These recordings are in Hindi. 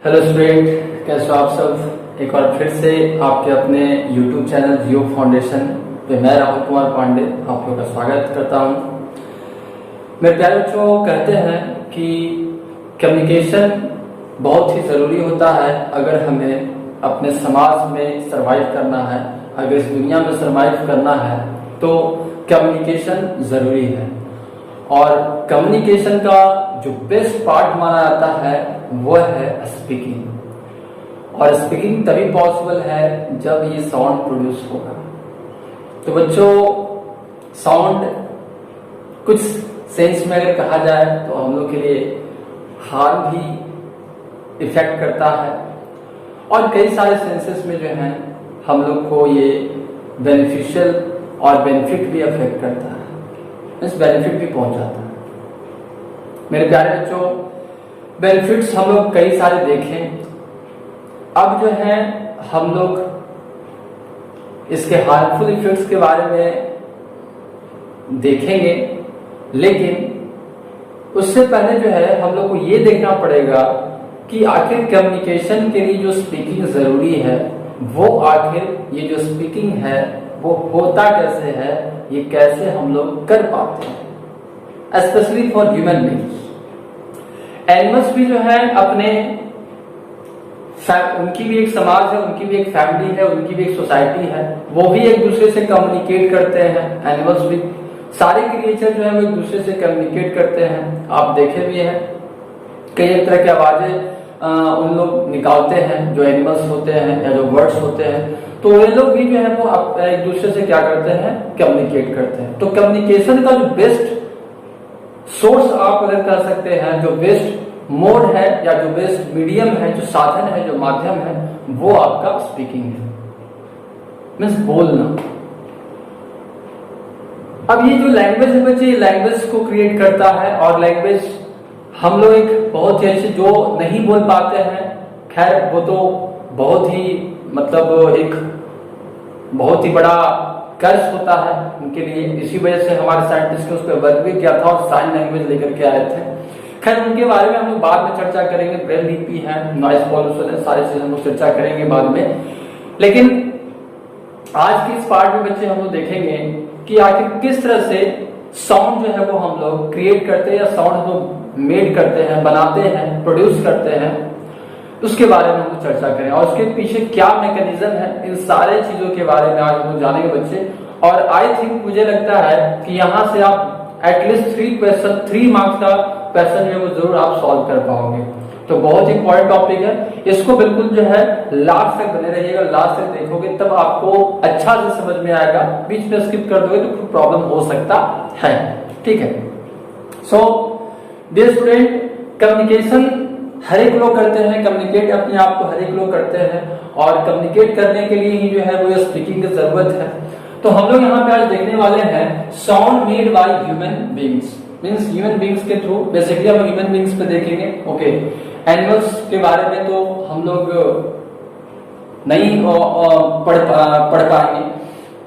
हेलो स्टूडेंट, कैसे हो आप सब। एक बार फिर से आपके अपने YouTube चैनल जियो फाउंडेशन पे मैं राहुल कुमार पांडे आप लोगों का स्वागत करता हूं। मेरे प्यारे बच्चों, कहते हैं कि कम्युनिकेशन बहुत ही ज़रूरी होता है अगर हमें अपने समाज में सरवाइव करना है, अगर इस दुनिया में सरवाइव करना है तो कम्युनिकेशन ज़रूरी है। और कम्युनिकेशन का जो बेस्ट पार्ट माना जाता है वो है स्पीकिंग। और स्पीकिंग तभी पॉसिबल है जब ये साउंड प्रोड्यूस होगा। तो बच्चों, साउंड कुछ सेंस में अगर कहा जाए तो हम लोग के लिए हार्म भी इफेक्ट करता है और कई सारे सेंसेस में जो है हम लोग को ये बेनिफिशियल और बेनिफिट भी अफेक्ट करता है, इस बेनिफिट भी पहुंचाता है। मेरे प्यारे बच्चों, बेनिफिट्स हम लोग कई सारे देखें। अब जो है हम लोग इसके हार्मफुल इफेक्ट्स के बारे में देखेंगे, लेकिन उससे पहले जो है हम लोग को ये देखना पड़ेगा कि आखिर कम्युनिकेशन के लिए जो स्पीकिंग जरूरी है वो आखिर ये जो स्पीकिंग है वो होता कैसे है, ये कैसे हम लोग कर पाते हैं, specially for human beings. Animals भी जो है अपने उनकी भी एक समाज है, उनकी भी एक फैमिली है, उनकी भी एक सोसाइटी है, वो भी एक दूसरे से कम्युनिकेट करते हैं। एनिमल्स भी, सारे क्रिएचर जो है वो एक दूसरे से कम्युनिकेट करते हैं। आप देखे भी हैं कई तरह की आवाजें उन लोग निकालते हैं जो एनिमल्स होते हैं या जो बर्ड्स होते हैं, तो वे लोग भी जो है वो एक दूसरे से क्या करते हैं, कम्युनिकेट करते हैं। तो कम्युनिकेशन का जो बेस्ट सोर्स आप अगर कर सकते हैं, जो बेस्ट मोड है या जो बेस्ट मीडियम है, जो साधन है, जो माध्यम है, वो आपका स्पीकिंग है, मीन्स बोलना। अब ये जो लैंग्वेज है बच्चे, ये लैंग्वेज को क्रिएट करता है। और लैंग्वेज हम लोग एक बहुत ही ऐसे जो नहीं बोल पाते हैं, खैर वो तो बहुत ही मतलब एक बहुत ही बड़ा कर्ज होता है उनके लिए। इसी वजह से हमारे साइंटिस्ट ने उस पर वर्क भी किया था और साइन लैंग्वेज लेकर के आए थे। खैर उनके बारे में हम लोग बाद में चर्चा करेंगे। ब्रेल लिपि है, नॉइज पॉल्यूशन है, सारी चीजें हम लोग चर्चा करेंगे बाद में। लेकिन आज की इस पार्ट में बच्चे हम लोग देखेंगे कि आखिर किस तरह से साउंड जो है वो हम लोग क्रिएट करते हैं या साउंड हम लोग मेड करते हैं, बनाते हैं, प्रोड्यूस करते हैं, उसके बारे में हम चर्चा करें और उसके पीछे क्या मैकेनिज्म है, इन सारे चीजों के बारे में आज हम लोग जानेंगे बच्चे। और आई थिंक मुझे लगता है कि यहाँ से आप एटलीस्ट 3 मार्क्स का क्वेश्चन जो वो जरूर आप सॉल्व कर पाओगे। तो बहुत इंपॉर्टेंट टॉपिक है, इसको बिल्कुल जो है लास्ट तक बने रहिएगा, लास्ट तक देखोगे तब आपको अच्छा से समझ में आएगा। बीच में स्किप कर दोगे तो प्रॉब्लम हो सकता है। ठीक है। सो डियर स्टूडेंट, कम्युनिकेशन हर एक लोग करते हैं, कम्युनिकेट अपने आप को हर एक लोग करते हैं और कम्युनिकेट करने के लिए ही जो है वो स्पीकिंग की जरूरत है। तो हम लोग यहाँ पे आज देखने वाले हैं sound made by human beings, means human beings के थ्रू। बेसिकली हम ह्यूमन बीइंग्स पे देखेंगे। ओके, एनिमल्स के बारे में तो हम लोग नहीं पढ़ पाएंगे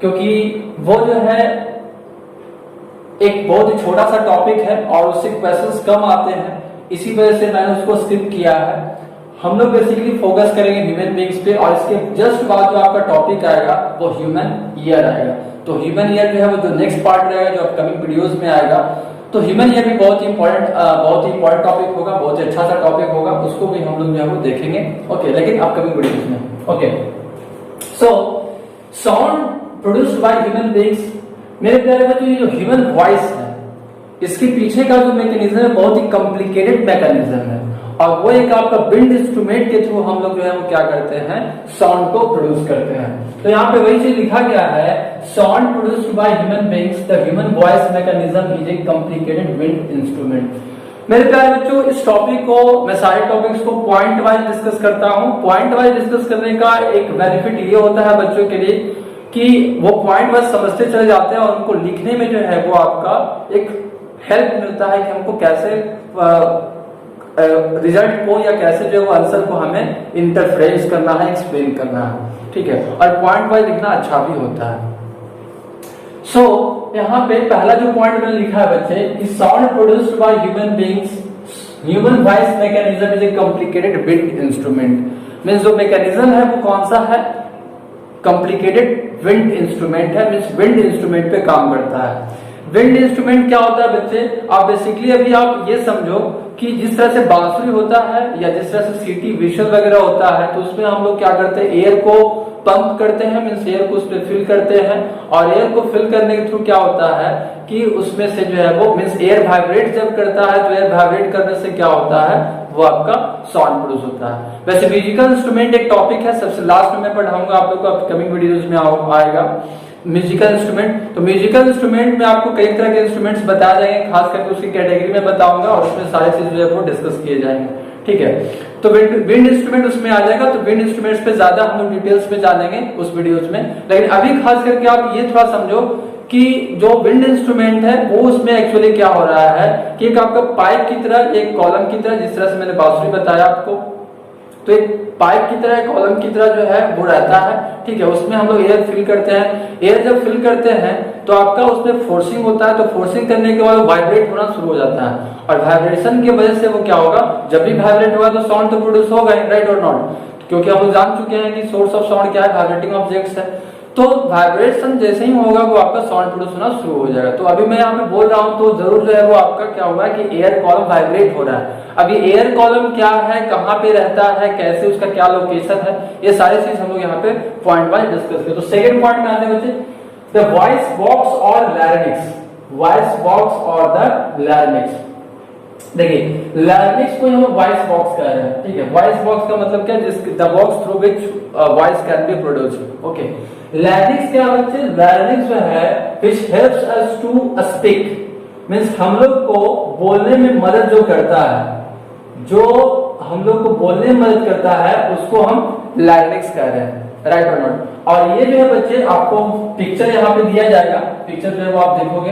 क्योंकि वो जो है एक बहुत ही छोटा सा टॉपिक है और उससे क्वेश्चंस कम आते हैं, इसी वजह से मैंने उसको स्किप किया है। हम लोग बेसिकली फोकस करेंगे ह्यूमन बीइंग्स पे और इसके जस्ट बाद जो आपका टॉपिक आएगा वो ह्यूमन ईयर आएगा। तो ह्यूमन ईयर जो है वो जो नेक्स्ट पार्ट रहेगा, जो अपकमिंग वीडियोस में आएगा। तो ह्यूमन ईयर भी बहुत ही इंपॉर्टेंट टॉपिक होगा, बहुत ही अच्छा सा टॉपिक होगा, उसको भी हम लोग जो है वो देखेंगे। ओके, लेकिन अपकमिंग वीडियोस में। Okay, so sound produced by human beings. मेरे प्यारे बच्चों, ये जो ह्यूमन वॉइस है इसके पीछे का जो मैकेनिज्म है बहुत ही कॉम्प्लिकेटेड मैकेनिज्म है और वो एक आपका बिल्ड इंस्ट्रूमेंट के थ्रू हम लोग जो है वो क्या करते हैं, साउंड को प्रोड्यूस करते हैं। तो यहाँ पे वही चीज लिखा गया है, sound produced by human beings, the human voice mechanism is a complicated build instrument. मेरे प्यारे बच्चों, इस टॉपिक को मैं सारे टॉपिक्स को पॉइंट वाइज डिस्कस करता हूँ। पॉइंट वाइज डिस्कस करने का एक बेनिफिट ये होता है बच्चों के लिए कि वो पॉइंट वाइज समझते चले जाते हैं और उनको लिखने में जो है वो आपका एक हेल्प मिलता है कि हमको कैसे रिजल्ट को या कैसे जो है वो आंसर को हमें इंटरफ्रेस करना है, एक्सप्लेन करना है। ठीक है, और पॉइंट वाइज लिखना अच्छा भी होता है। सो यहाँ पे पहला जो पॉइंट मैंने लिखा है बच्चे, sound produced by human beings human voice mechanism is a complicated wind instrument. Means जो मैकेनिज्म है वो कौन सा है, कॉम्प्लिकेटेड विंड इंस्ट्रूमेंट है, मीन्स विंड इंस्ट्रूमेंट पे काम करता है। विंड इंस्ट्रूमेंट क्या होता है बच्चे, आप बेसिकली अभी आप ये समझो कि जिस तरह से बांसुरी होता है या जिस तरह से सीटी विशल वगैरह होता है, तो उसमें हम लोग क्या करते हैं, एयर को पंप करते हैं, मीन्स एयर को उसमें फिल करते हैं, और एयर को फिल करने के थ्रू क्या होता है कि उसमें से जो है वो मीन्स एयर वाइब्रेट जब करता है, तो एयर वाइब्रेट करने से क्या होता है, वो आपका साउंड प्रोड्यूस होता है। वैसे म्यूजिकल इंस्ट्रूमेंट एक टॉपिक है, सबसे लास्ट में मैं पढ़ाऊंगा आप लोग को, अपकमिंग वीडियोज में आएगा म्यूजिकल इंस्ट्रूमेंट। तो म्यूजिकल इंस्ट्रूमेंट में आपको कई तरह के इंस्ट्रूमेंट्स बताए जाएंगे, खास करके उसकी कैटेगरी में बताऊंगा, और उसमें सारे चीज जो है वो डिस्कस किए जाएंगे, ठीक है। तो विंड इंस्ट्रूमेंट उसमें आ जाएगा, तो विंड इंस्ट्रूमेंट्स पे ज्यादा हम लोग डिटेल्स में जानेंगे उस वीडियोज में। लेकिन अभी खास करके आप ये थोड़ा समझो कि जो विंड इंस्ट्रूमेंट है वो उसमें एक्चुअली क्या हो रहा है कि एक आपका पाइप की तरह, एक कॉलम की तरह, जिस तरह से मैंने बांसुरी बताया आपको, तो एक पाइप की तरह, कॉलम की तरह जो है वो रहता है, ठीक है। उसमें हम लोग एयर फिल करते हैं, एयर जब फिल करते हैं तो आपका उसमें फोर्सिंग होता है, तो फोर्सिंग करने के बाद वाइब्रेट होना शुरू हो जाता है, और वाइब्रेशन की वजह से वो क्या होगा, जब भी वाइब्रेट होगा तो साउंड तो प्रोड्यूस होगा, राइट और नॉट, क्योंकि हम लोग जान चुके हैं कि सोर्स ऑफ साउंड क्या है, वाइब्रेटिंग ऑब्जेक्ट्स है। तो वाइब्रेशन जैसे ही होगा वो आपका साउंड प्रोड्यूस होना शुरू हो जाएगा। तो अभी मैं यहाँ पे बोल रहा हूँ तो जरूर जो है वो आपका क्या होगा कि एयर कॉलम वाइब्रेट हो रहा है। अभी एयर कॉलम क्या है, कहाँ पे रहता है, कैसे उसका क्या लोकेशन है, ये सारी चीज हम लोग यहाँ पे पॉइंट वाइज डिस्कस करें। तो सेकंड पॉइंट में आते हैं बच्चे, द वॉइस बॉक्स और लैरिंक्स, वॉइस बॉक्स और द लैरिंक्स। देखिए लैरिंक्स को हम वॉइस बॉक्स कह रहे हैं, ठीक है। वॉइस बॉक्स का मतलब क्या, the box through which voice can be produced, okay. Larynx क्या बच्चे, लैरिंक्स जो है which helps us to speak, means हम लोग को बोलने में मदद जो करता है, जो हम लोग को बोलने में मदद करता है उसको हम लैरिंक्स कह रहे हैं, राइट और नॉट। और ये जो है बच्चे आपको पिक्चर यहाँ पे दिया जाएगा, पिक्चर जो है वो आप देखोगे,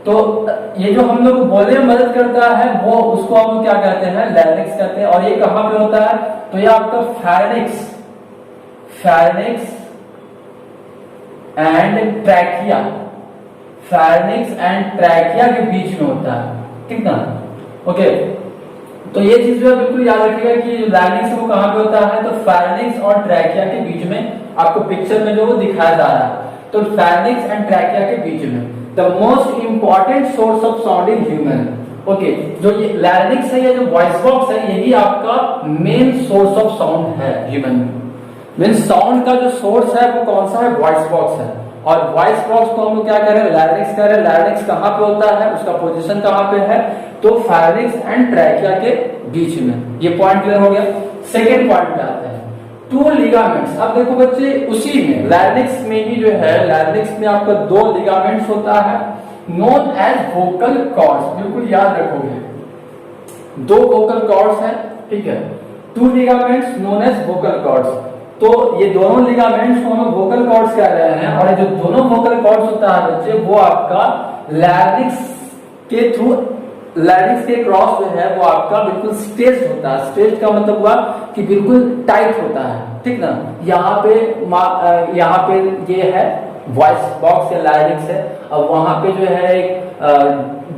तो ये जो हम लोग को बोलने में मदद करता है वो उसको हम क्या कहते हैं, लैरिंक्स कहते हैं। और ये कहाँ पे होता है, तो ये आपका pharynx, pharynx and trachea, pharynx and trachea के बीच में होता है, ठीक ना, ओके। तो ये चीज जो है बिल्कुल याद रखिएगा कि लैरिंक्स वो कहाँ पे होता है, तो फेरिंक्स और ट्रैकिया के बीच में, आपको पिक्चर में जो वो दिखाया जा रहा है, तो फेरिंक्स एंड ट्रैकिया के बीच में। The most important source of sound in human, okay. जो ये लैरिंक्स है या जो वॉइस बॉक्स है, यही आपका मेन सोर्स ऑफ साउंड है ह्यूमन में। मीन्स साउंड का जो सोर्स है वो कौन सा है, वॉइस बॉक्स है। और वॉइस बॉक्स को हम लोग क्या कह रहे हैं, लैरिंक्स कह रहे हैं। लैरिंक्स कहाँ पे होता है, उसका पोजीशन कहाँ पे है, तो फेरिंक्स एंड ट्रैकिया के बीच में। ये पॉइंट क्लियर हो गया। सेकेंड पॉइंट पे आते हैं, टू लिगामेंट्स। अब देखो बच्चे उसी में लैरिंक्स में ही जो है, लैरिंक्स में आपका दो लिगामेंट्स होता है नोन एज वोकल कॉर्ड्स, बिल्कुल याद रखोगे, दो वोकल कॉर्ड्स हैं, ठीक है। Two ligaments known as vocal cords, तो ये दोनों लिगामेंट्स को हम वोकल कॉर्ड्स कह रहे हैं। और ये जो दोनों वोकल कॉर्ड्स होता है बच्चे, वो आपका लैरिंक्स के थ्रू, लैरिंक्स के क्रॉस जो है वो आपका बिल्कुल स्ट्रेच्ड होता है। स्ट्रेच्ड का मतलब हुआ कि बिल्कुल टाइट होता है, ठीक ना। यहाँ पे ये है वॉइस बॉक्स या लैरिंक्स है, और वहां पे जो है एक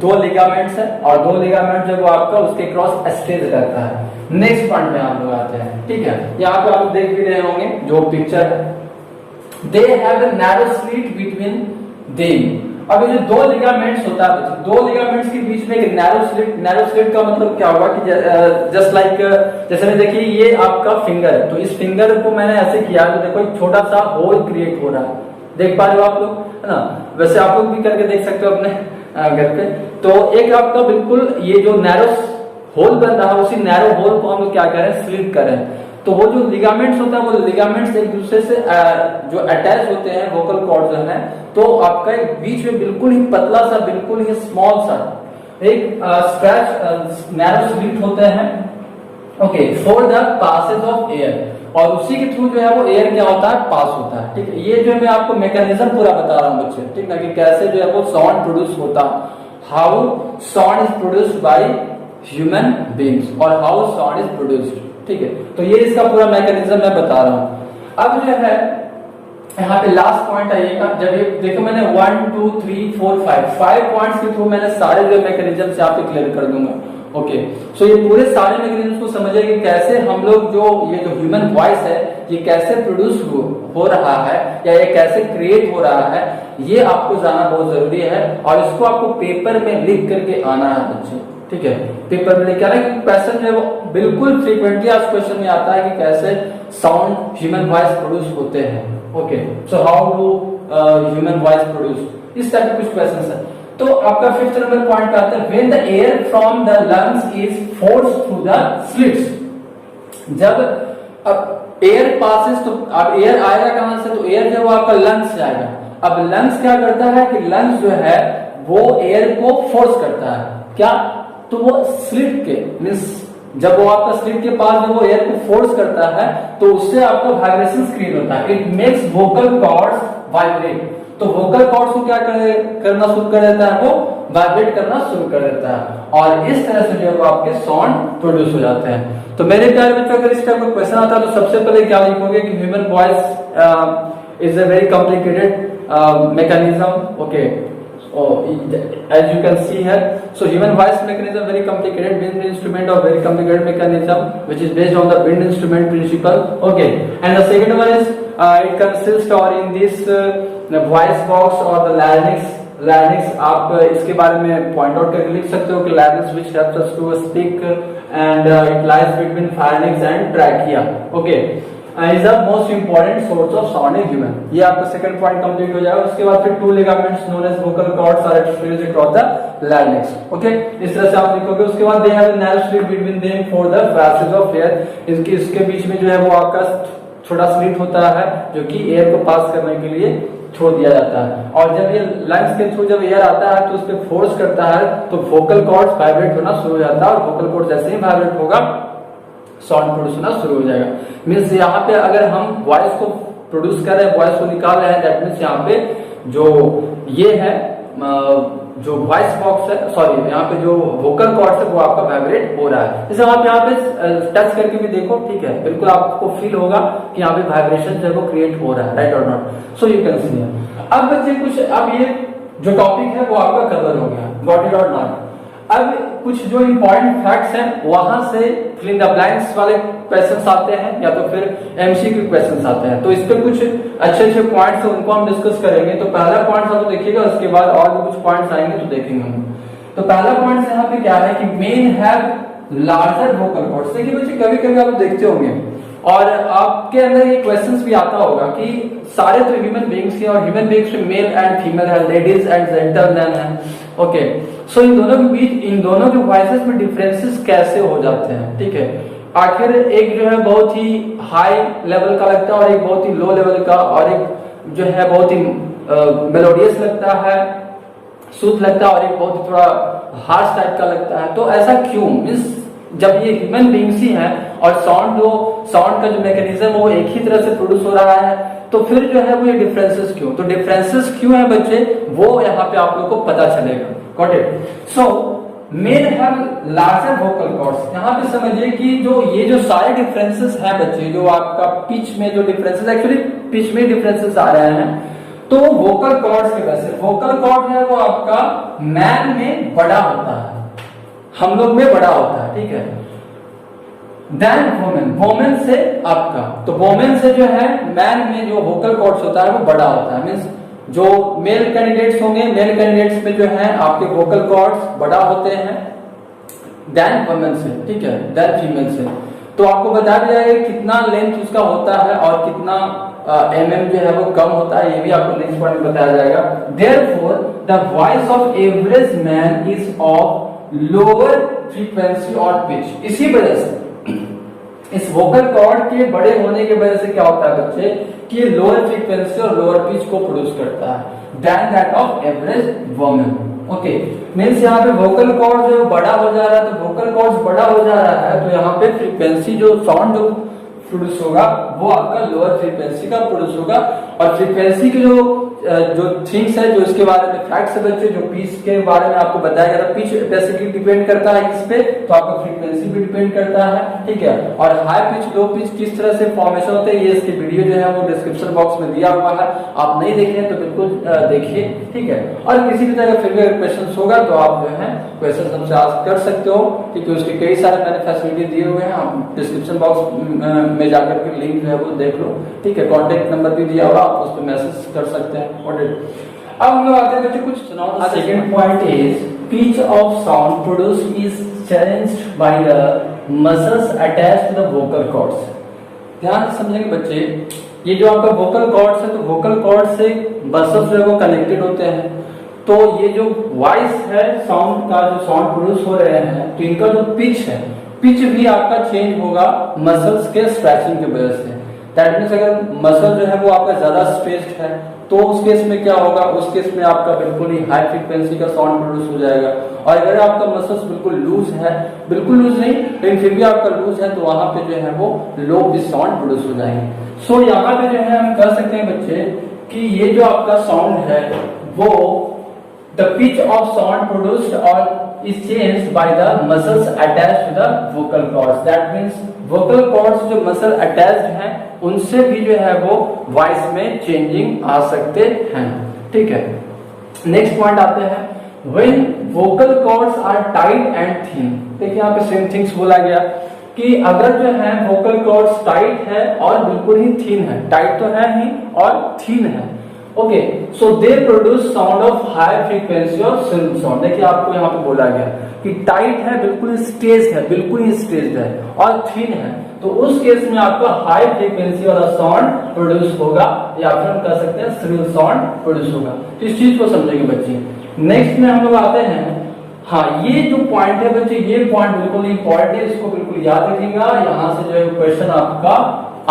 दो लिगामेंट्स है, और दो लिगामेंट जो आपका उसके क्रॉस स्ट्रेच रहता है। नेक्स्ट पॉइंट में हम लोग आते हैं, ठीक है। यहाँ पे आप देख भी रहे होंगे जो पिक्चर है, they have a narrow slit between them. अब ये जो दो लिगामेंट्स होता है, दो लिगामेंट्स के बीच में एक नैरो स्लिट, नैरो स्लिट का मतलब क्या होगा कि जस्ट लाइक, जैसे में देखिए ये आपका फिंगर है, तो इस फिंगर को मैंने ऐसे किया तो देखो एक छोटा सा होल क्रिएट हो रहा है, देख पा रहे हो आप लोग, है ना। वैसे आप लोग भी करके देख सकते हो अपने घर पे। तो एक आपका बिल्कुल ये जो नैरो होल बन रहा है, उसी नैरो होल को हम लोग क्या करें, स्लिट करें। तो वो जो लिगामेंट्स होता है, वो लिगामेंट्स एक दूसरे से जो अटैच होते हैं वोकल कॉर्ड जो है, तो आपका एक बीच में बिल्कुल ही पतला सा, बिल्कुल ही स्मॉल सा एक स्क्रैच नैरो स्लिट होते हैं, okay, for the passage of air. और उसी के थ्रू जो है वो एयर क्या होता है, पास होता है, ठीक है। ये जो मैं आपको मैकेनिज्म पूरा बता रहा हूँ बच्चे, ठीक ना, कि कैसे जो है वो साउंड प्रोड्यूस होता है, how sound is produced by human beings और हाउ साउंड इज प्रोड्यूस्ड, ठीक है। तो ये इसका पूरा मैकेनिज्म मैं बता रहा हूँ। अब जो है यहाँ पे लास्ट पॉइंट आइएगा, जब ये देखो मैंने 1 2 3 4 5 पॉइंट्स के थ्रू मैंने सारे जो मैकेनिज्म यहाँ पे क्लियर कर दूंगा। ओके, सो ये पूरे सारे मैकेनिज्म को समझिए कि कैसे हम लोग जो ये जो ह्यूमन वॉइस है ये कैसे प्रोड्यूस हो रहा है या ये कैसे क्रिएट हो रहा है, ये आपको जानना बहुत जरूरी है। और इसको आपको पेपर में लिख करके आना है बच्चे, ठीक है, पेपर में लिख के आना है। क्वेश्चन जो वो बिल्कुल फ्रीक्वेंटली आज क्वेश्चन में आता है कि कैसे साउंड ह्यूमन वॉइस प्रोड्यूस होते हैं। Okay, so how do human voice produce, इस टाइप के कुछ क्वेश्चन है। तो आपका फिफ्थ नंबर पॉइंट आता है when the air from the lungs is forced through the slits. जब अब एयर पासेस, तो अब एयर आएगा कहां से, तो एयर जो आपका लंग्स से आएगा। अब लंग्स क्या करता है कि लंग्स जो है वो एयर को फोर्स करता है, क्या, तो वो स्लिट के मींस जब वो आपका स्लिट के पास जब वो एयर को फोर्स करता है तो उससे आपका वाइब्रेशन क्रिएट होता है। It makes vocal cords vibrate. तो वोकल कॉर्ड्स को क्या करना शुरू कर देता है, वो वाइब्रेट करना शुरू कर देता है और इस तरह से जो आपके साउंड प्रोड्यूस हो जाते हैं। तो मेरे प्यारे बच्चों, अगर इस टाइप का क्वेश्चन आता है तो सबसे पहले क्या लिखोगे कि human voice is a very complicated mechanism. Okay, so as you can see here, so human voice mechanism very complicated wind instrument or very complicated mechanism which is based on the wind instrument principle. Okay, and the second one is it consists or in this the voice box or the larynx आप इसके बारे में पॉइंट आउट करके लिख सकते हो कि larynx which helps us to speak and it lies between pharynx and trachea. Okay, is the most important source of sound in human. ये आपका सेकंड पॉइंट कंप्लीट हो जाएगा। उसके बाद फिर two ligaments known as vocal cords are experienced across the larynx. Okay, इस तरह से आप लिखोगे। उसके बाद they have a narrow slit between them for the passage of air. इसके बीच में जो है वो आपका छोटा स्लिट होता है जो कि एयर को पास करने के लिए छोड़ दिया जाता है। और जब ये लंग्स के थ्रू जब एयर आता है तो उस पर फोर्स करता है तो वोकल कॉर्ड्स वाइब्रेट होना शुरू हो जाता है और वोकल कॉर्ड जैसे ही वाइब्रेट होगा साउंड प्रोड्यूस होना शुरू हो जाएगा। मीन्स यहाँ पे अगर हम वॉइस को प्रोड्यूस कर रहे हैं, वॉइस को निकाल रहे हैं, दैट मीन्स यहाँ पे जो ये है जो वॉइस बॉक्स है, सॉरी यहाँ पे जो वोकल कॉर्ड है वो आपका वाइब्रेट हो रहा है। जैसे आप यहाँ पे टच करके भी देखो, ठीक है, बिल्कुल आपको फील होगा कि यहाँ पे वाइब्रेशन जो है वो क्रिएट हो रहा है, राइट और not. So you can see. अब बच्चे कुछ, अब ये जो टॉपिक है वो आपका कवर हो गया, गॉट इट और नॉट। अब कुछ जो इंपॉर्टेंट फैक्ट्स हैं वहां से फिल इन द ब्लैंक्स वाले क्वेश्चंस आते हैं या तो फिर एमसीक्यू क्वेश्चंस आते हैं। तो इस पे कुछ अच्छे अच्छे पॉइंट्स हैं उनको हम डिस्कस करेंगे। तो पहला पॉइंट आप देखिएगा, उसके बाद और भी कुछ पॉइंट्स आएंगे तो देखेंगे हम। तो पहला पॉइंट यहाँ पे क्या है कि men have larger vocal cords. देखिए बच्चे, कभी कभी आप देखते होंगे और आपके अंदर ये क्वेश्चंस भी आता होगा कि सारे तो ह्यूमन बीइंग्स हैं और ह्यूमन बीइंग्स में मेल एंड फीमेल है, लेडीज एंड जेंटलमैन है। ओके, सो इन दोनों के बीच, इन दोनों के वॉइसेस में डिफरेंसेस कैसे हो जाते हैं, ठीक है। आखिर एक जो है बहुत ही हाई लेवल का लगता है और एक बहुत ही लो लेवल का, और एक जो है बहुत ही मेलोडियस लगता है, शुद्ध लगता है, और एक बहुत ही थोड़ा हार्श टाइप का लगता है। तो ऐसा क्यों, मींस जब ये ह्यूमन बीइंग्स ही हैं और साउंड का जो मैकेनिज्म है वो एक ही तरह से प्रोड्यूस हो रहा है, तो फिर जो है वो ये डिफरेंसेस क्यों, तो डिफरेंसेस क्यों है बच्चे, वो यहाँ पे आप लोग को पता चलेगा। Got it. So men have larger vocal cords. यहाँ पे समझिए कि जो ये जो सारे डिफरेंसेस हैं बच्चे, जो आपका पिच में जो डिफरेंसेस, एक्चुअली पिच में डिफरेंसेस आ रहे हैं तो वोकल कॉर्ड्स की वजह से। वोकल कॉर्ड है वो आपका मैन में बड़ा होता है, हम लोग में बड़ा होता है, ठीक है, देन वोमेन, वोमेन से आपका, तो वोमेन से जो है मैन में जो वोकल कॉर्ड्स होता है वो बड़ा होता है। मींस जो मेल कैंडिडेट्स होंगे, मेल कैंडिडेट्स में जो है आपके वोकल कॉर्ड्स बड़ा होते हैं देन वोमेन से, ठीक है, देन फीमेल से। तो आपको बता दिया जाएगा कितना लेंथ उसका होता है और कितना एमएम जो है वो कम होता है, ये भी आपको नेक्स्ट पॉइंट में बताया जाएगा। Therefore the voice of average man is of lower frequency और पिच। इसी वजह से इस वोकल कॉर्ड के बड़े होने की वजह से क्या होता है बच्चे कि ये लोअर फ्रीक्वेंसी और लोअर पिच को प्रोड्यूस करता है than that of average woman. Okay, means यहाँ पे वोकल कॉर्ड जो बड़ा हो जा रहा है, तो वोकल कॉर्ड बड़ा हो जा रहा है तो यहाँ पे फ्रीक्वेंसी जो साउंड जो प्रोड्यूस होगा वो आपका लोअर फ्रीक्वेंसी का प्रोड्यूस होगा, और फ्रीक्वेंसी की जो जो थिंग्स है, जो इसके बारे में फैक्ट्स है बच्चे, जो पिच के बारे में आपको बताया गया था। पिच बेसिकली डिपेंड करता है किस पे, तो आपका फ्रीक्वेंसी भी डिपेंड करता है, ठीक है। और हाई पिच लो पिच किस तरह से फॉर्मेशन होते हैं, ये इसकी वीडियो जो है वो डिस्क्रिप्शन बॉक्स में दिया हुआ है, आप नहीं देखे तो बिल्कुल देखिए, ठीक है। और किसी भी तरह का फिर भी अगर क्वेश्चन होगा तो आप जो है क्वेश्चन हमसे आस्क कर सकते हो, क्योंकि उसके कई सारे मैंने फैसिलिटी दिए हुए हैं, आप डिस्क्रिप्शन बॉक्स में जाकर के लिंक जो है वो देख लो, ठीक है। कॉन्टेक्ट नंबर भी दिया हुआ, आप उस पर मैसेज कर सकते हैं। अब हम लोग आते हैं बच्चे कुछ सुनाओ। Second point is pitch of sound produced is challenged by the muscles attached to the vocal cords। ध्यान से समझेंगे बच्चे, ये जो आपका वोकल कॉर्ड्स है, तो वोकल कॉर्ड से मसल्स जो है वो कनेक्टेड होते हैं। तो ये जो वॉइस है, साउंड का जो साउंड प्रोड्यूस हो रहे हैं, तो इनका जो पिच है, पिच भी आपका चेंज होगा मसल्स के स्ट्रेचिंग की वजह से। दैट मीन्स अगर मसल जो है वो आपका ज्यादा स्ट्रेच्ड है तो उस केस में क्या होगा, उस केस में आपका बिल्कुल ही हाई फ्रीक्वेंसी का साउंड प्रोड्यूस हो जाएगा। और अगर आपका मसल्स बिल्कुल लूज है, बिल्कुल लूज नहीं लेकिन फिर भी आपका लूज है, तो वहां पे जो है वो लो पिच साउंड प्रोड्यूस हो जाएंगे। सो यहाँ पे जो है हम कह सकते हैं बच्चे कि ये जो आपका साउंड है वो the pitch of sound produced और is changed by the muscles attached to the vocal cords। That means vocal cords जो मसल अटैच्ड हैं उनसे भी जो है वो वॉइस में चेंजिंग आ सकते हैं, ठीक है। नेक्स्ट पॉइंट आते हैं, when vocal cords are tight and thin। देखिए यहाँ पे सेम थिंग्स बोला गया कि अगर जो है vocal cords टाइट है और बिल्कुल ही थिन है, टाइट तो है ही और थिन है, okay, so they produce sound of high frequency और सिल्क साउंड। देखिए आपको यहाँ पे बोला गया कि टाइट है, बिल्कुल स्टेज है, बिल्कुल ही स्टेज है, और थिन है, तो उस केस में आपका हाई फ्रीक्वेंसी वाला साउंड प्रोड्यूस होगा, या फिर हम कह सकते हैं श्रिल साउंड प्रोड्यूस होगा। तो इस चीज को समझेंगे बच्चे। नेक्स्ट में हम लोग आते हैं, हाँ ये जो पॉइंट है बच्चे, ये पॉइंट बिल्कुल इंपॉर्टेंट है, इसको बिल्कुल याद रखिएगा। यहाँ से जो है क्वेश्चन आपका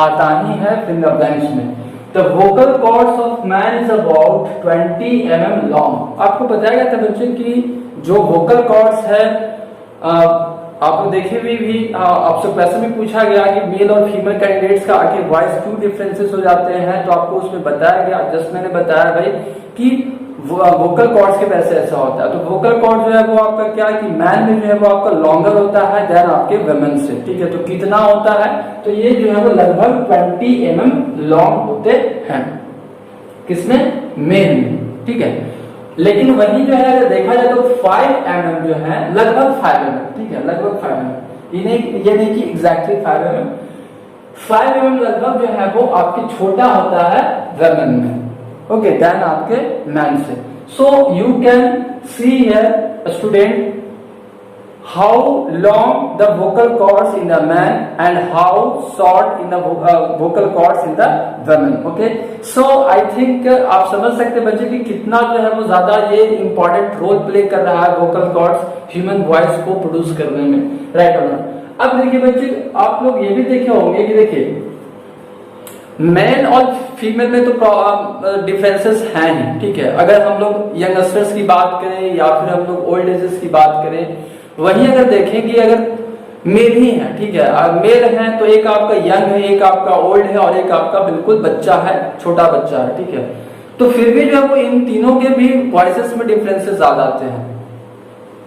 आता ही है फिंगर ब्लैंक्स में। The vocal cords of man is about 20 mm long। आपको बताया गया था बच्चे कि जो vocal cords है, आपने देखे भी आपसे क्वेश्चन में पूछा गया कि मेल और फीमेल कैंडिडेट्स का आगे वॉइस क्यों डिफरेंसेस हो जाते हैं, तो आपको उसमें बताया गया, जस्ट मैंने बताया भाई कि वोकल कॉर्ड्स के वैसे ऐसा होता है। तो वोकल कॉर्ड जो है वो आपका क्या है कि मैन में जो है वो आपका लॉन्गर होता है देन आपके वुमेन से, ठीक है। तो कितना होता है, तो ये जो है वो लगभग 20 mm लॉन्ग होते हैं, किसमें, मेन में, ठीक है। लेकिन वही जो है अगर देखा जाए तो 5 mm जो है, लगभग 5 mm, ठीक है, लगभग 5 mm, ये नहीं कि एग्जैक्टली 5 mm, 5 mm लगभग जो है वो आपके छोटा होता है वुमेन में, ओके, देन आपके मैन से। So you can see here student how long the vocal cords in the man and how short in the vocal cords in the women, okay। so I think आप समझ सकते बच्चे कि कितना जो है वो ज्यादा ये इंपॉर्टेंट रोल प्ले कर रहा है वोकल कॉर्ड्स ह्यूमन वॉइस को प्रोड्यूस करने में, राइट और नॉट। अब देखिए बच्चे, आप लोग ये भी देखे होंगे कि देखिए मेल और फीमेल में तो डिफरेंसेस हैं ही, ठीक है। अगर हम लोग यंगस्टर्स की बात करें या फिर हम लोग ओल्ड एजेस की बात करें, वहीं अगर देखें कि अगर मेल ही है, ठीक है, मेल है तो एक आपका यंग है, एक आपका ओल्ड है और एक आपका बिल्कुल बच्चा है, छोटा बच्चा है, ठीक है। तो फिर भी जो है वो इन तीनों के भी वॉइसेस में डिफरेंसेस आ जाते हैं।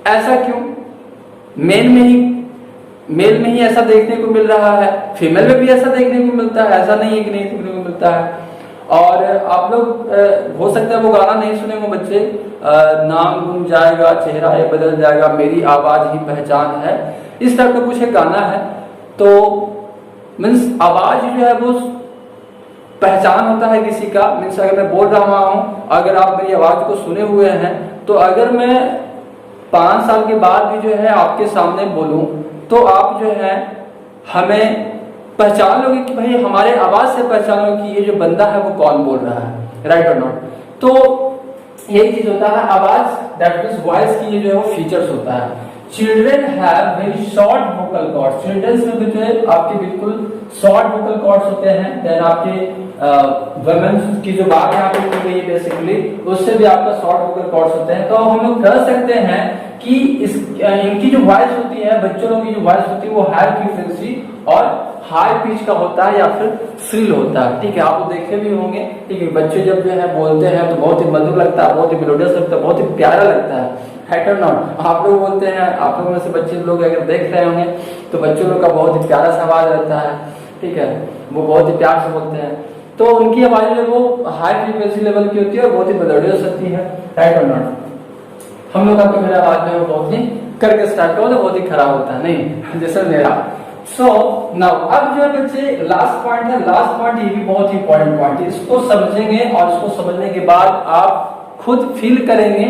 ऐसा क्यों? मेल में ही ऐसा देखने को मिल रहा है, फीमेल में भी ऐसा देखने को मिलता है, ऐसा नहीं है कि नहीं देखने को मिलता है। और आप लोग हो सकता है वो गाना नहीं सुने हो बच्चे, नाम गुम जाएगा चेहरा ये बदल जाएगा मेरी आवाज ही पहचान है, इस तरह का कुछ एक गाना है। तो मीन्स आवाज जो है वो पहचान होता है किसी का। मीन्स अगर मैं बोल रहा हूँ, अगर आप मेरी आवाज को सुने हुए हैं, तो अगर मैं 5 साल के बाद भी जो है आपके सामने बोलूं तो आप जो है हमें पहचान लोगे कि भाई हमारे आवाज से पहचान लोगे कि ये जो बंदा है वो कौन बोल रहा है, राइट और नॉट। तो यही चीज होता है आवाज, दैट मींस वॉइस की ये जो है वो फीचर्स होता है। Children have very short vocal cords, childrens में जो है आपके बिल्कुल शॉर्ट वोकल कॉर्ड्स होते हैं। देन आपके वुमेन की जो बात यहाँ पे की गई है बेसिकली, उससे भी आपका शॉर्ट वोकल कॉर्ड्स होते हैं। तो हम लोग कह सकते हैं कि इनकी जो वॉइस होती है, बच्चों लोगों की जो वॉइस होती है वो हाई फ्रीक्वेंसी और हाई पिच का होता है या फिर श्रिल होता है। ठीक है, आप लोग देखे भी होंगे। ठीक है, बच्चे जब जो है बोलते हैं तो बहुत ही मधुर लगता है, बहुत ही मेलोडियस लगता है, बहुत ही प्यारा लगता है or not? आप लोग बोलते हैं, आप लोगों में से बच्चे लोग अगर देख रहे होंगे तो बच्चों लोग का बहुत ही प्यारा सा आवाज रहता है। ठीक है, वो बहुत ही प्यार से बोलते हैं, तो उनकी आवाज जो वो हाई फ्रीक्वेंसी लेवल की होती है और बहुत ही मेलोडियस होती है, राइट और नॉट? हम लोग आपको मेरा आवाज में बहुत ही करके स्टार्ट करो तो बहुत ही खराब होता है, नहीं जैसे मेरा। सो नाउ अब जो है बच्चे लास्ट पॉइंट है, लास्ट पॉइंट ये भी बहुत ही इंपॉर्टेंट पॉइंट है, इसको समझेंगे और इसको समझने के बाद आप खुद फील करेंगे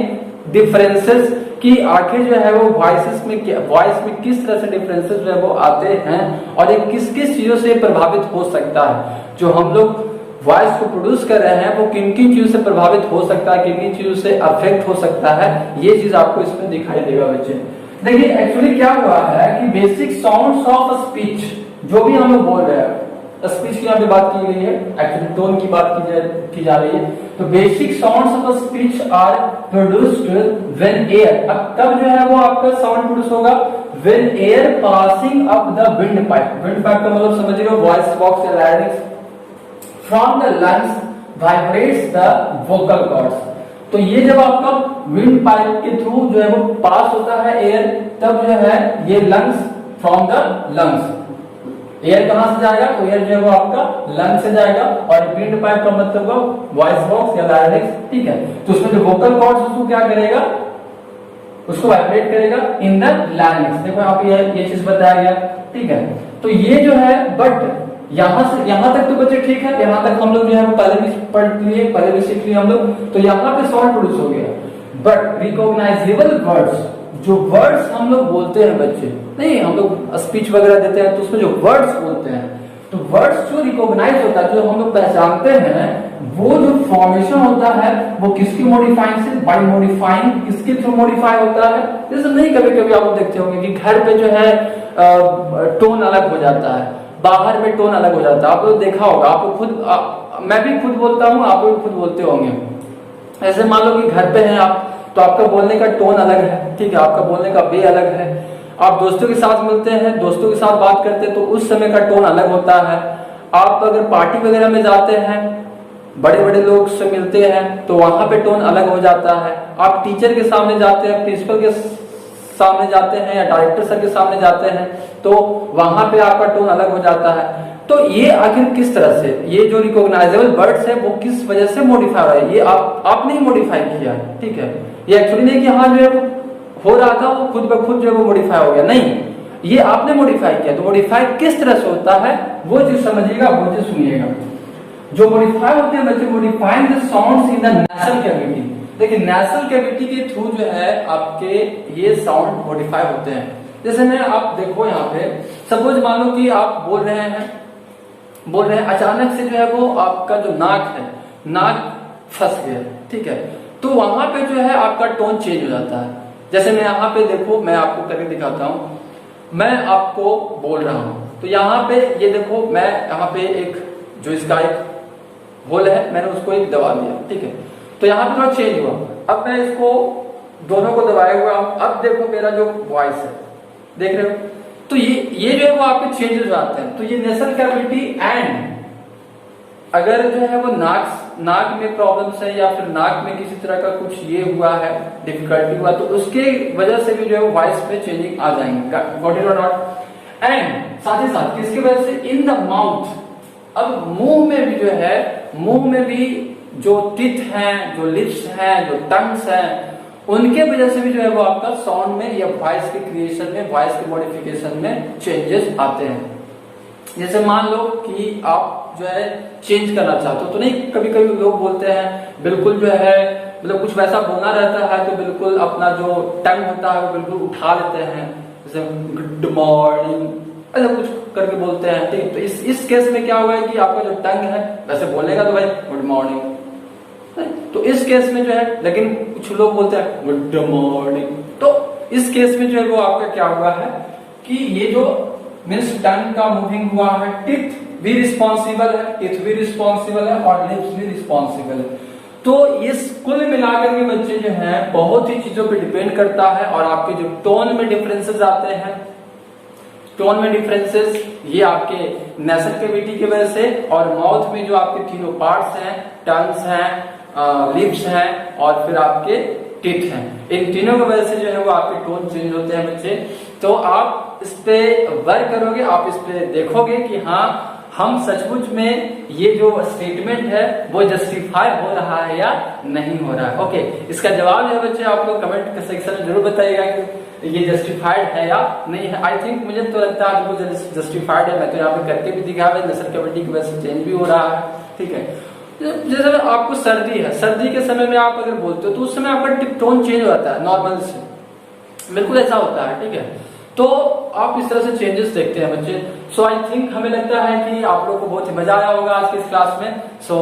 डिफरेंसेस कि आखिर जो है वो वॉइस में किस तरह से डिफरेंसेस जो है वो आते हैं और ये किस किस चीजों से प्रभावित हो सकता है। जो हम लोग वॉइस को प्रोड्यूस कर रहे हैं वो किन किन चीजों से प्रभावित हो सकता है, किन किन चीजों से अफेक्ट हो सकता है, ये चीज आपको इसमें दिखाई देगा बच्चे। देखिए एक्चुअली क्या हुआ है कि बेसिक साउंड्स ऑफ स्पीच जो भी हम लोग बोल रहे हैं, स्पीच की यहाँ पे बात की गई है, एक्चुअली टोन की बात की जा रही है। तो basic sounds of speech are produced when air, अब तब जो है वो आपका साउंड प्रोड्यूस होगा when air passing up the windpipe. Windpipe का मतलब समझ रहे हो, वॉइस बॉक्स या larynx from the lungs vibrates the vocal cords. तो ये जब आपका विंड पाइप के थ्रू जो है वो पास होता है एयर, तब जो है ये lungs from the lungs, air कहां से जाएगा, तो एयर जो है वो आपका लंग से जाएगा और विंड पाइप का मतलब वॉइस बॉक्स या लारिंक्स। ठीक है, तो उसमें जो वोकल कॉर्ड्स उसको क्या करेगा, उसको वाइब्रेट करेगा इन द लारिंक्स। देखो यहाँ पे ये चीज बताया गया। ठीक है, तो ये जो है बट यहां से यहां तक तो बच्चे ठीक है, यहां तक हम लोग जो है पहले भी पढ़ लिए, पहले भी सीख लिए हम लोग, तो यहां पे साउंड प्रोड्यूस हो गया। बट रिकॉग्नाइजेबल वर्ड्स, जो वर्ड्स हम लोग बोलते हैं बच्चे, नहीं हम लोग स्पीच वगैरह देते हैं तो उसमें जो वर्ड्स बोलते हैं, तो वर्ड्स जो रिकॉग्नाइज होता है, जो हम लोग पहचानते हैं, वो जो फॉर्मेशन होता है वो किसकी मॉडिफाइंग से, बाय मॉडिफाइंग, किसके थ्रू मॉडिफाई होता है। जैसे नहीं कभी कभी आप देखते होंगे कि घर पे जो है टोन अलग हो जाता है, बाहर में टोन अलग हो जाता है, आप लोग देखा होगा, आपको खुद मैं भी खुद बोलता हूँ, आप लोग खुद बोलते होंगे। ऐसे मान लो कि घर पे हैं आप, तो आपका बोलने का टोन अलग है। ठीक है, आपका बोलने का वे अलग है। आप दोस्तों के साथ मिलते हैं, दोस्तों के साथ बात करते हैं तो उस समय का टोन अलग होता है। आप अगर पार्टी वगैरह में जाते हैं, बड़े बड़े लोग से मिलते हैं तो वहां पे टोन अलग हो जाता है। आप टीचर के सामने जाते हैं, प्रिंसिपल के सामने जाते हैं या डायरेक्टर सर के सामने जाते हैं तो वहां पे आपका टोन अलग हो जाता है। तो ये आखिर किस तरह से, ये जो रिकॉग्नाइजेबल वर्ड्स है वो किस वजह से मॉडिफाई हुआ है, ये आपने ही मॉडिफाई किया। ठीक है, ये एक्चुअली नहीं कि हाँ जो है हो रहा था वो खुद ब खुद जो है वो मॉडिफाई हो गया, नहीं, ये आपने मॉडिफाई किया। तो मॉडिफाई किस तरह से होता है वो चीज समझिएगा, वो चीज सुनिएगा। जो मॉडिफाई होते हैं बच्चे, modifying the sounds in the nasal cavity. देखिए नेसल कैविटी के थ्रू जो है आपके ये साउंड मॉडिफाई होते हैं। जैसे मैं आप देखो यहाँ पे सपोज मान लो कि आप बोल रहे हैं, अचानक से जो है वो आपका जो नाक है, नाक फंस गया। ठीक है, तो वहां पे जो है आपका टोन चेंज हो जाता है। जैसे मैं यहाँ पे देखो, मैं आपको करके दिखाता हूँ, मैं आपको बोल रहा हूँ तो यहाँ पे ये देखो, मैं यहाँ पे एक जो इसका एक होल है, मैंने उसको एक दबा दिया। ठीक है, तो यहाँ पे थोड़ा चेंज हुआ। अब मैं इसको दोनों को दबाए हुआ हूं, अब देखो मेरा जो वॉइस है, देख रहे हो, तो ये जो है वो आपके चेंजेस आते हैं। तो ये नेसल कैविटी एंड अगर जो है वो नाक में प्रॉब्लम्स है या फिर नाक में किसी तरह का कुछ ये हुआ है, डिफिकल्टी हुआ, तो उसके वजह से भी जो है वो वॉइस पे चेंजिंग आ जाएंगे, गॉट इट और नॉट। एंड साथ ही साथ किसकी वजह से, इन द माउथ, अब मुंह में भी जो है, मुंह में भी जो टीथ हैं, जो लिप्स हैं, जो टंग्स हैं, उनके वजह से भी जो है वो आपका साउंड में या वॉइस के क्रिएशन में, वॉइस के मॉडिफिकेशन में चेंजेस आते हैं। जैसे मान लो कि आप जो है चेंज करना चाहते हो, तो नहीं कभी कभी लोग बोलते हैं बिल्कुल जो है मतलब कुछ वैसा बोलना रहता है तो बिल्कुल अपना जो टंग होता है वो बिल्कुल उठा लेते हैं, जैसे गुड मॉर्निंग ऐसा कुछ करके बोलते हैं। ठीक, तो इस केस में क्या हुआ है कि आपका जो टंग है वैसे बोलेगा तो भाई गुड मॉर्निंग, तो इस केस में जो है, लेकिन कुछ लोग बोलते हैं गुड मॉर्निंग, तो इस केस में जो है वो आपका क्या हुआ है कि ये जो मीन्स टंग का मूविंग हुआ है, टिथ भी रिस्पॉन्सिबल है, टिथ भी रिस्पॉन्सिबल है और लिप्स भी रिस्पॉन्सिबल है। तो इस कुल मिलाकर के बच्चे जो हैं बहुत ही चीजों पे डिपेंड करता है और आपके जो टोन में डिफरेंसेस आते हैं, टोन में डिफरेंसेस ये आपके नेसल कैविटी की वजह से, और माउथ में जो आपके तीनों पार्ट्स हैं, टंग्स हैं, लिप्स हैं और फिर आपके टीथ हैं, इन तीनों की वजह से जो है वो आपके टोन चेंज होते हैं बच्चे। तो आप इस पे वर्क करोगे, आप इस पे देखोगे कि हाँ हम सचमुच में ये जो स्टेटमेंट है वो जस्टिफाई हो रहा है या नहीं हो रहा है। ओके, इसका जवाब जो है बच्चे आप लोग कमेंट सेक्शन में जरूर बताइएगा कि ये जस्टिफाइड है या नहीं है। आई थिंक मुझे तो लगता है वो जस्टिफाइड है, मैं तो यहाँ पे करके भी दिखा है, नेसल कैविटी की वजह से चेंज भी हो रहा है। ठीक है, जैसे आपको सर्दी है, सर्दी के समय में आप अगर बोलते हो तो उस समय आपका टोन चेंज हो जाता है नॉर्मल से, बिल्कुल ऐसा होता है। ठीक है, तो आप इस तरह से चेंजेस देखते हैं बच्चे। सो आई थिंक हमें लगता है कि आप लोगों को बहुत ही मजा आया होगा आज की इस क्लास में। सो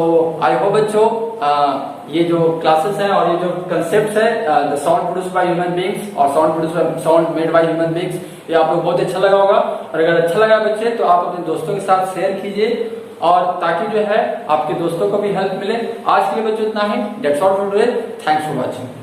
आई होप बच्चों ये जो क्लासेस हैं और ये जो कंसेप्ट है the sound produced by human beings और sound made by human beings, ये आप लोग बहुत अच्छा लगा होगा। और अगर अच्छा लगा बच्चे तो आप अपने दोस्तों के साथ शेयर कीजिए, और ताकि जो है आपके दोस्तों को भी हेल्प मिले। आज के लिए बच्चों इतना ही। That's all for today, thanks for watching.